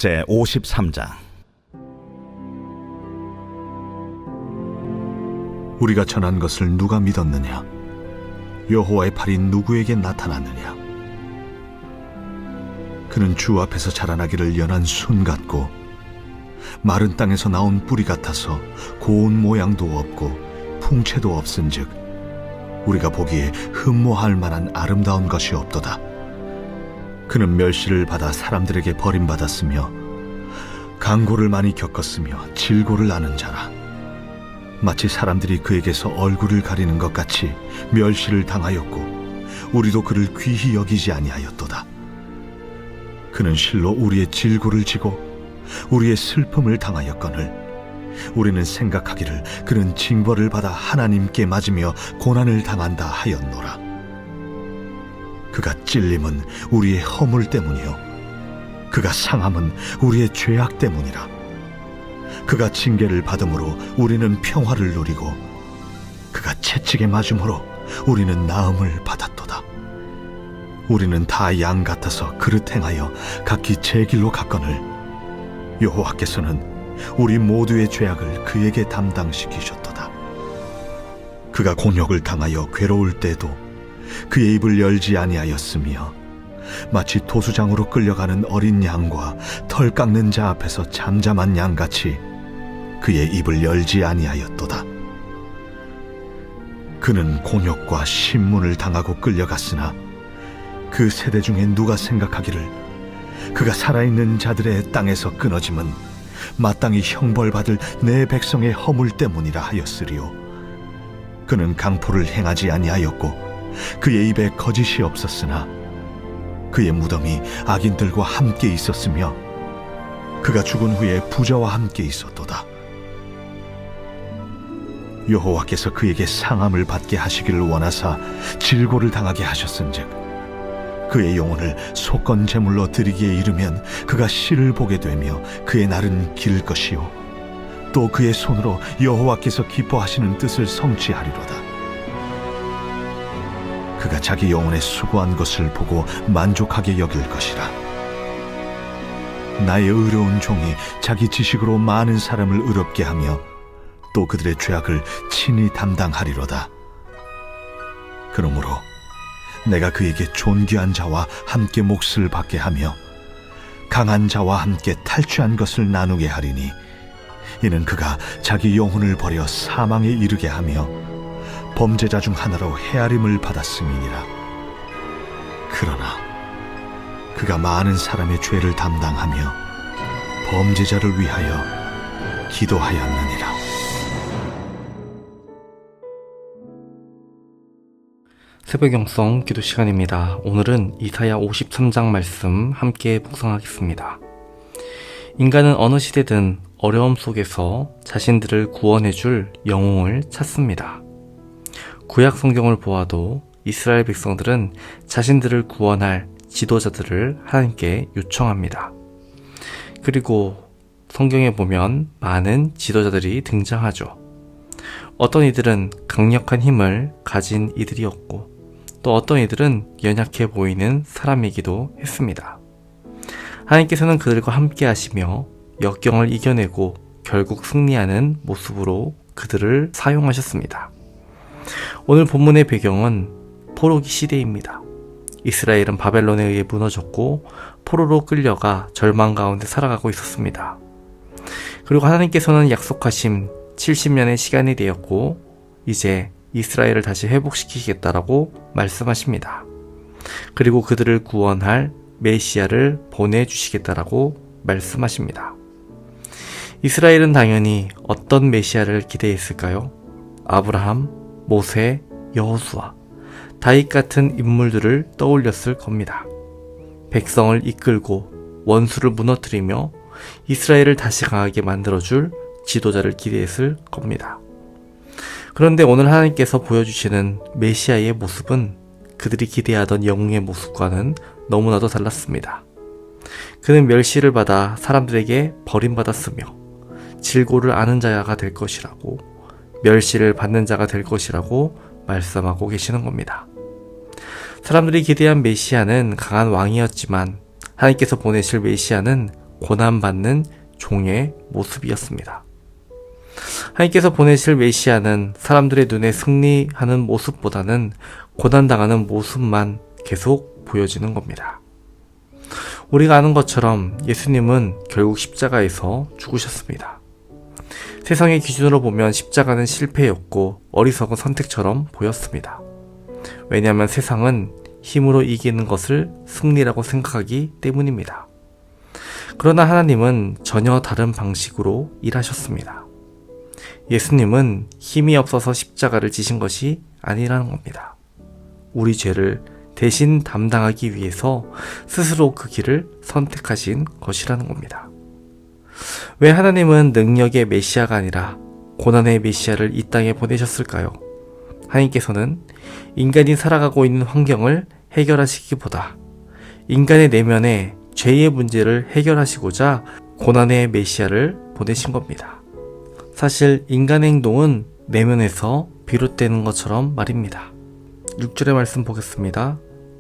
제53장. 우리가 전한 것을 누가 믿었느냐? 여호와의 팔이 누구에게 나타났느냐? 그는 주 앞에서 자라나기를 연한 순 같고 마른 땅에서 나온 뿌리 같아서 고운 모양도 없고 풍채도 없은즉 우리가 보기에 흠모할 만한 아름다운 것이 없도다. 그는 멸시를 받아 사람들에게 버림받았으며 강고를 많이 겪었으며 질고를 아는 자라. 마치 사람들이 그에게서 얼굴을 가리는 것 같이 멸시를 당하였고 우리도 그를 귀히 여기지 아니하였도다. 그는 실로 우리의 질고를 지고 우리의 슬픔을 당하였거늘 우리는 생각하기를 그는 징벌을 받아 하나님께 맞으며 고난을 당한다 하였노라. 그가 찔림은 우리의 허물 때문이요 그가 상함은 우리의 죄악 때문이라. 그가 징계를 받음으로 우리는 평화를 누리고 그가 채찍에 맞음으로 우리는 나음을 받았도다. 우리는 다 양 같아서 그릇 행하여 각기 제 길로 갔거늘 여호와께서는 우리 모두의 죄악을 그에게 담당시키셨도다. 그가 곤욕을 당하여 괴로울 때도 그의 입을 열지 아니하였으며 마치 도수장으로 끌려가는 어린 양과 털 깎는 자 앞에서 잠잠한 양같이 그의 입을 열지 아니하였도다. 그는 곤욕과 신문을 당하고 끌려갔으나 그 세대 중에 누가 생각하기를 그가 살아있는 자들의 땅에서 끊어짐은 마땅히 형벌받을 내 백성의 허물 때문이라 하였으리요. 그는 강포를 행하지 아니하였고 그의 입에 거짓이 없었으나 그의 무덤이 악인들과 함께 있었으며 그가 죽은 후에 부자와 함께 있었도다. 여호와께서 그에게 상함을 받게 하시기를 원하사 질고를 당하게 하셨은즉 그의 영혼을 속건 제물로 드리기에 이르면 그가 씨를 보게 되며 그의 날은 길 것이요 또 그의 손으로 여호와께서 기뻐하시는 뜻을 성취하리로다. 그가 자기 영혼의 수고한 것을 보고 만족하게 여길 것이라. 나의 의로운 종이 자기 지식으로 많은 사람을 의롭게 하며 또 그들의 죄악을 친히 담당하리로다. 그러므로 내가 그에게 존귀한 자와 함께 몫을 받게 하며 강한 자와 함께 탈취한 것을 나누게 하리니 이는 그가 자기 영혼을 버려 사망에 이르게 하며 범죄자 중 하나로 헤아림을 받았음이니라. 그러나 그가 많은 사람의 죄를 담당하며 범죄자를 위하여 기도하였느니라. 새벽 영성 기도 시간입니다. 오늘은 이사야 53장 말씀 함께 묵상하겠습니다. 인간은 어느 시대든 어려움 속에서 자신들을 구원해줄 영웅을 찾습니다. 구약 성경을 보아도 이스라엘 백성들은 자신들을 구원할 지도자들을 하나님께 요청합니다. 그리고 성경에 보면 많은 지도자들이 등장하죠. 어떤 이들은 강력한 힘을 가진 이들이었고 또 어떤 이들은 연약해 보이는 사람이기도 했습니다. 하나님께서는 그들과 함께 하시며 역경을 이겨내고 결국 승리하는 모습으로 그들을 사용하셨습니다. 오늘 본문의 배경은 포로기 시대입니다. 이스라엘은 바벨론에 의해 무너졌고 포로로 끌려가 절망 가운데 살아가고 있었습니다. 그리고 하나님께서는 약속하신 70년의 시간이 되었고 이제 이스라엘을 다시 회복시키겠다라고 말씀하십니다. 그리고 그들을 구원할 메시아를 보내주시겠다라고 말씀하십니다. 이스라엘은 당연히 어떤 메시아를 기대했을까요? 아브라함, 모세, 여호수아, 다윗 같은 인물들을 떠올렸을 겁니다. 백성을 이끌고 원수를 무너뜨리며 이스라엘을 다시 강하게 만들어줄 지도자를 기대했을 겁니다. 그런데 오늘 하나님께서 보여주시는 메시아의 모습은 그들이 기대하던 영웅의 모습과는 너무나도 달랐습니다. 그는 멸시를 받아 사람들에게 버림받았으며 질고를 아는 자가 될 것이라고 멸시를 받는 자가 될 것이라고 말씀하고 계시는 겁니다. 사람들이 기대한 메시아는 강한 왕이었지만 하나님께서 보내실 메시아는 고난받는 종의 모습이었습니다. 하나님께서 보내실 메시아는 사람들의 눈에 승리하는 모습보다는 고난당하는 모습만 계속 보여지는 겁니다. 우리가 아는 것처럼 예수님은 결국 십자가에서 죽으셨습니다. 세상의 기준으로 보면 십자가는 실패였고 어리석은 선택처럼 보였습니다. 왜냐하면 세상은 힘으로 이기는 것을 승리라고 생각하기 때문입니다. 그러나 하나님은 전혀 다른 방식으로 일하셨습니다. 예수님은 힘이 없어서 십자가를 지신 것이 아니라는 겁니다. 우리 죄를 대신 담당하기 위해서 스스로 그 길을 선택하신 것이라는 겁니다. 왜 하나님은 능력의 메시아가 아니라 고난의 메시아를 이 땅에 보내셨을까요? 하나님께서는 인간이 살아가고 있는 환경을 해결하시기보다 인간의 내면의 죄의 문제를 해결하시고자 고난의 메시아를 보내신 겁니다. 사실 인간의 행동은 내면에서 비롯되는 것처럼 말입니다. 6절의 말씀 보겠습니다.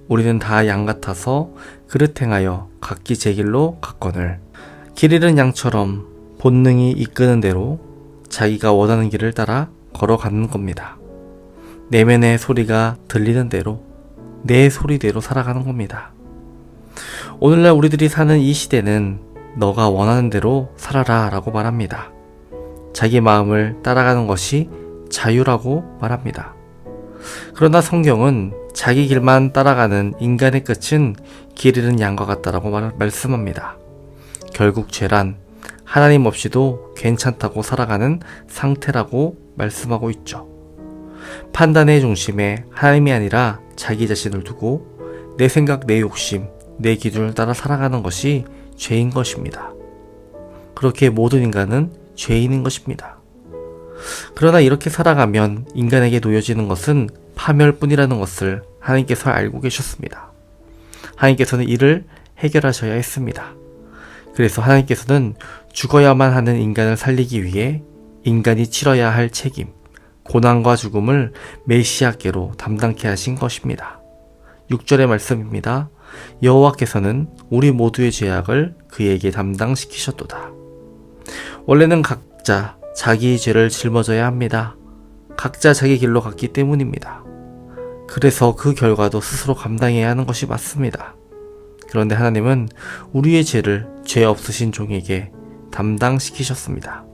우리는 다 양 같아서 그릇 행하여 각기 제 길로 갔거늘 길 잃은 양처럼 본능이 이끄는 대로 자기가 원하는 길을 따라 걸어가는 겁니다. 내면의 소리가 들리는 대로 내 소리대로 살아가는 겁니다. 오늘날 우리들이 사는 이 시대는 너가 원하는 대로 살아라 라고 말합니다. 자기 마음을 따라가는 것이 자유라고 말합니다. 그러나 성경은 자기 길만 따라가는 인간의 끝은 길 잃은 양과 같다라고 말씀합니다. 결국 죄란 하나님 없이도 괜찮다고 살아가는 상태라고 말씀하고 있죠. 판단의 중심에 하나님이 아니라 자기 자신을 두고 내 생각, 내 욕심, 내 기준을 따라 살아가는 것이 죄인 것입니다. 그렇게 모든 인간은 죄인인 것입니다. 그러나 이렇게 살아가면 인간에게 놓여지는 것은 파멸뿐이라는 것을 하나님께서 알고 계셨습니다. 하나님께서는 이를 해결하셔야 했습니다. 그래서 하나님께서는 죽어야만 하는 인간을 살리기 위해 인간이 치러야 할 책임, 고난과 죽음을 메시아께로 담당케 하신 것입니다. 6절의 말씀입니다. 여호와께서는 우리 모두의 죄악을 그에게 담당시키셨도다. 원래는 각자 자기 죄를 짊어져야 합니다. 각자 자기 길로 갔기 때문입니다. 그래서 그 결과도 스스로 감당해야 하는 것이 맞습니다. 그런데 하나님은 우리의 죄를 죄 없으신 종에게 담당시키셨습니다.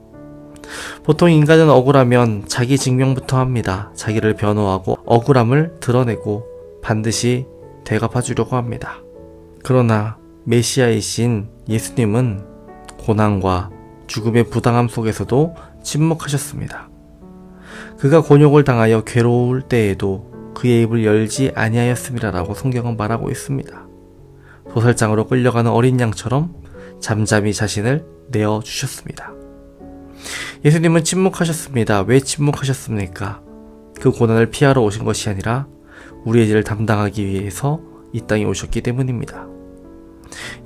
보통 인간은 억울하면 자기 증명부터 합니다. 자기를 변호하고 억울함을 드러내고 반드시 대갚아 주려고 합니다. 그러나 메시아이신 예수님은 고난과 죽음의 부당함 속에서도 침묵하셨습니다. 그가 곤욕을 당하여 괴로울 때에도 그의 입을 열지 아니하였음이라라고 성경은 말하고 있습니다. 도살장으로 끌려가는 어린 양처럼 잠잠히 자신을 내어주셨습니다. 예수님은 침묵하셨습니다. 왜 침묵하셨습니까? 그 고난을 피하러 오신 것이 아니라 우리의 죄를 담당하기 위해서 이 땅에 오셨기 때문입니다.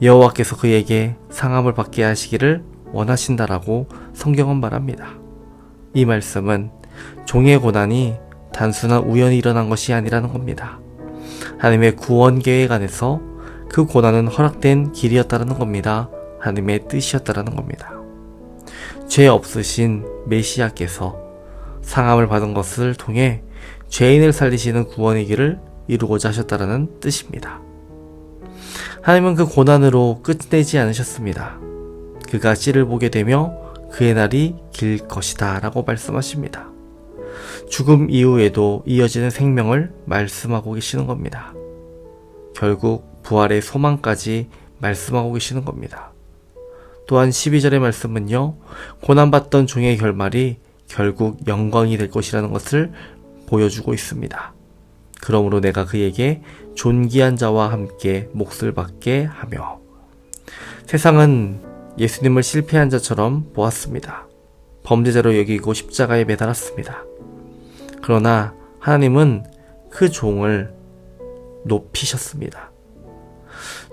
여호와께서 그에게 상함을 받게 하시기를 원하신다라고 성경은 말합니다. 이 말씀은 종의 고난이 단순한 우연히 일어난 것이 아니라는 겁니다. 하나님의 구원 계획 안에서 그 고난은 허락된 길이었다는 겁니다. 하나님의 뜻이었다는 겁니다. 죄 없으신 메시아께서 상함을 받은 것을 통해 죄인을 살리시는 구원의 길을 이루고자 하셨다는 뜻입니다. 하나님은 그 고난으로 끝내지 않으셨습니다. 그가 씨를 보게 되며 그의 날이 길 것이다 라고 말씀하십니다. 죽음 이후에도 이어지는 생명을 말씀하고 계시는 겁니다. 결국 부활의 소망까지 말씀하고 계시는 겁니다. 또한 12절의 말씀은요, 고난받던 종의 결말이 결국 영광이 될 것이라는 것을 보여주고 있습니다. 그러므로 내가 그에게 존귀한 자와 함께 몫을 받게 하며. 세상은 예수님을 실패한 자처럼 보았습니다. 범죄자로 여기고 십자가에 매달았습니다. 그러나 하나님은 그 종을 높이셨습니다.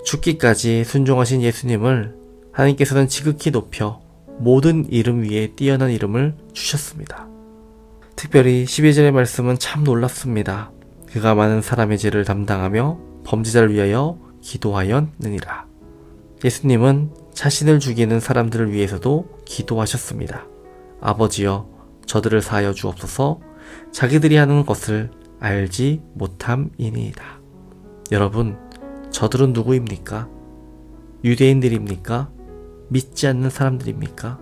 죽기까지 순종하신 예수님을 하나님께서는 지극히 높여 모든 이름 위에 뛰어난 이름을 주셨습니다. 특별히 12절의 말씀은 참 놀랍습니다. 그가 많은 사람의 죄를 담당하며 범죄자를 위하여 기도하였느니라. 예수님은 자신을 죽이는 사람들을 위해서도 기도하셨습니다. 아버지여, 저들을 사하여 주옵소서. 자기들이 하는 것을 알지 못함이니이다. 여러분, 저들은 누구입니까? 유대인들입니까? 믿지 않는 사람들입니까?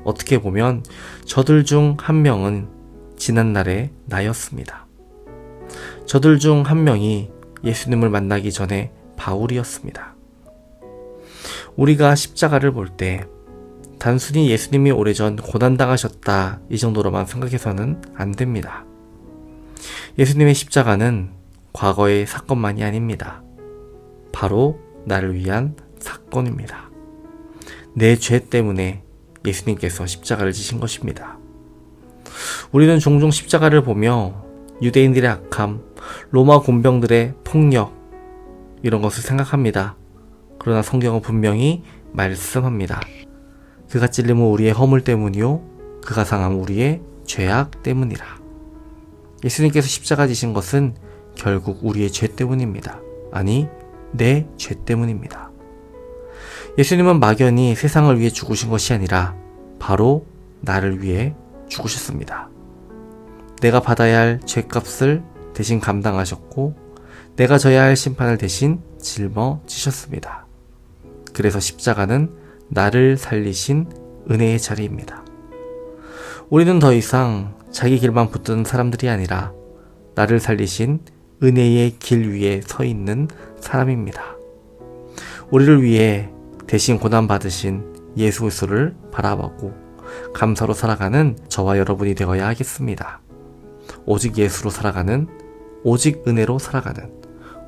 어떻게 보면 저들 중 한 명은 지난날의 나였습니다. 저들 중 한 명이 예수님을 만나기 전에 바울이었습니다. 우리가 십자가를 볼 때 단순히 예수님이 오래전 고난당하셨다 이 정도로만 생각해서는 안 됩니다. 예수님의 십자가는 과거의 사건만이 아닙니다. 바로 나를 위한 사건입니다. 내 죄 때문에 예수님께서 십자가를 지신 것입니다. 우리는 종종 십자가를 보며 유대인들의 악함, 로마 군병들의 폭력 이런 것을 생각합니다. 그러나 성경은 분명히 말씀합니다. 그가 찔림은 우리의 허물 때문이요 그가 상함은 우리의 죄악 때문이라. 예수님께서 십자가 지신 것은 결국 우리의 죄 때문입니다. 아니, 내 죄 때문입니다. 예수님은 막연히 세상을 위해 죽으신 것이 아니라 바로 나를 위해 죽으셨습니다. 내가 받아야 할 죄값을 대신 감당하셨고 내가 져야 할 심판을 대신 짊어지셨습니다. 그래서 십자가는 나를 살리신 은혜의 자리입니다. 우리는 더 이상 자기 길만 붙드는 사람들이 아니라 나를 살리신 은혜의 길 위에 서 있는 사람입니다. 우리를 위해 대신 고난받으신 예수 그리스도를 바라보고 감사로 살아가는 저와 여러분이 되어야 하겠습니다. 오직 예수로 살아가는, 오직 은혜로 살아가는,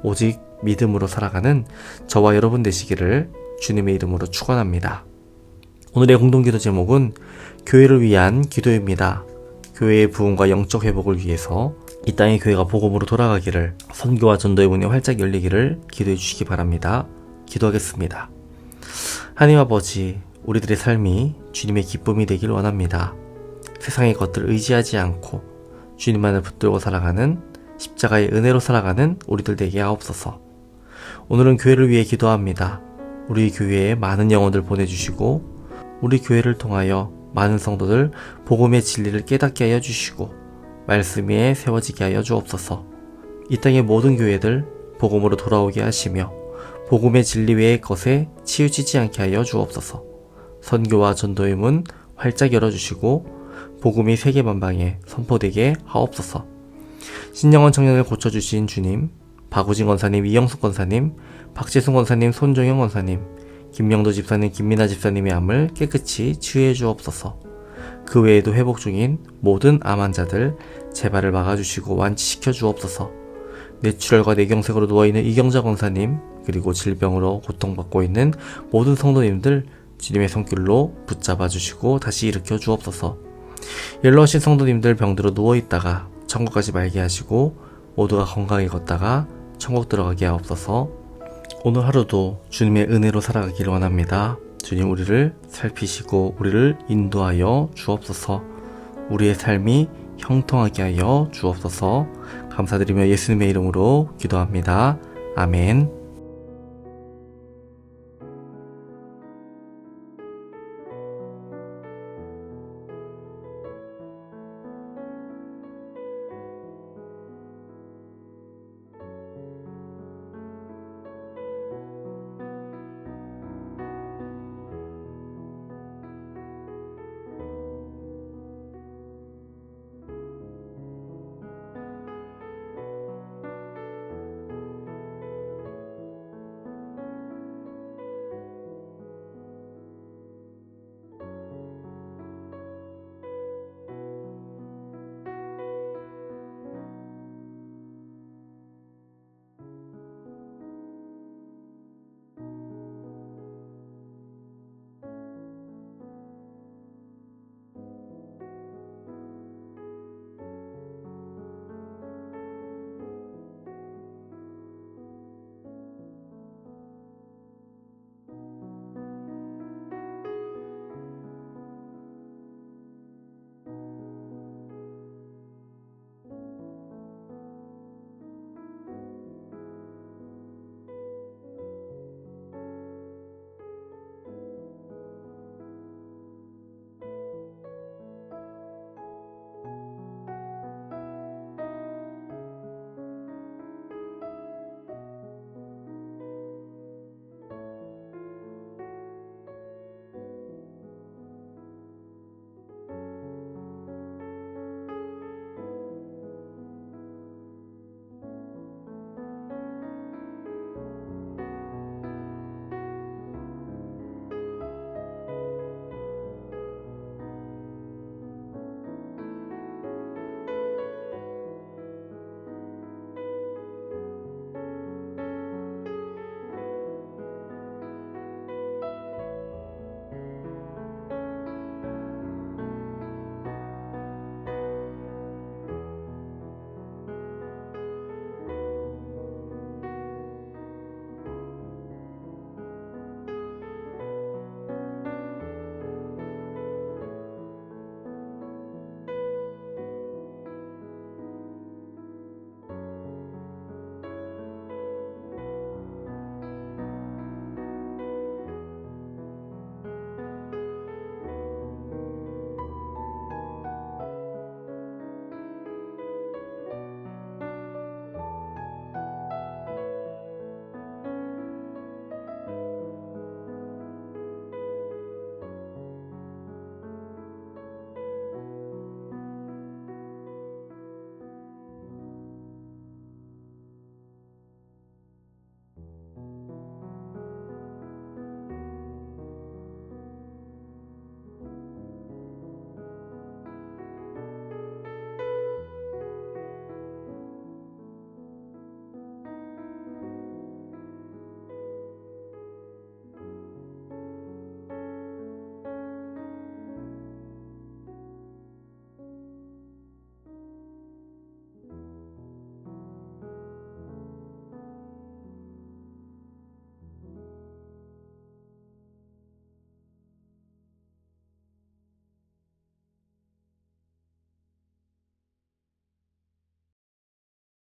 오직 믿음으로 살아가는 저와 여러분 되시기를 주님의 이름으로 축원합니다. 오늘의 공동기도 제목은 교회를 위한 기도입니다. 교회의 부흥과 영적 회복을 위해서 이 땅의 교회가 복음으로 돌아가기를, 선교와 전도의 문이 활짝 열리기를 기도해 주시기 바랍니다. 기도하겠습니다. 하나님 아버지, 우리들의 삶이 주님의 기쁨이 되길 원합니다. 세상의 것들을 의지하지 않고 주님만을 붙들고 살아가는, 십자가의 은혜로 살아가는 우리들 되게 하옵소서. 오늘은 교회를 위해 기도합니다. 우리 교회에 많은 영혼들 보내주시고 우리 교회를 통하여 많은 성도들 복음의 진리를 깨닫게 하여 주시고 말씀 위에 세워지게 하여 주옵소서. 이 땅의 모든 교회들 복음으로 돌아오게 하시며 복음의 진리 외의 것에 치우치지 않게 하여 주옵소서. 선교와 전도의 문 활짝 열어주시고 복음이 세계만방에 선포되게 하옵소서. 신영원 청년을 고쳐주신 주님, 박우진 권사님, 이영숙 권사님, 박재순 권사님, 손종영 권사님, 김명도 집사님, 김민아 집사님의 암을 깨끗이 치유해 주옵소서. 그 외에도 회복 중인 모든 암 환자들 재발을 막아주시고 완치시켜 주옵소서. 뇌출혈과 뇌경색으로 누워있는 이경자 권사님, 그리고 질병으로 고통받고 있는 모든 성도님들 주님의 손길로 붙잡아 주시고 다시 일으켜 주옵소서. 연로하신 성도님들 병들어 누워있다가 천국 가지 말게 하시고 모두가 건강히 걷다가 천국 들어가게 하옵소서. 오늘 하루도 주님의 은혜로 살아가기를 원합니다. 주님, 우리를 살피시고 우리를 인도하여 주옵소서. 우리의 삶이 형통하게 하여 주옵소서. 감사드리며 예수님의 이름으로 기도합니다. 아멘.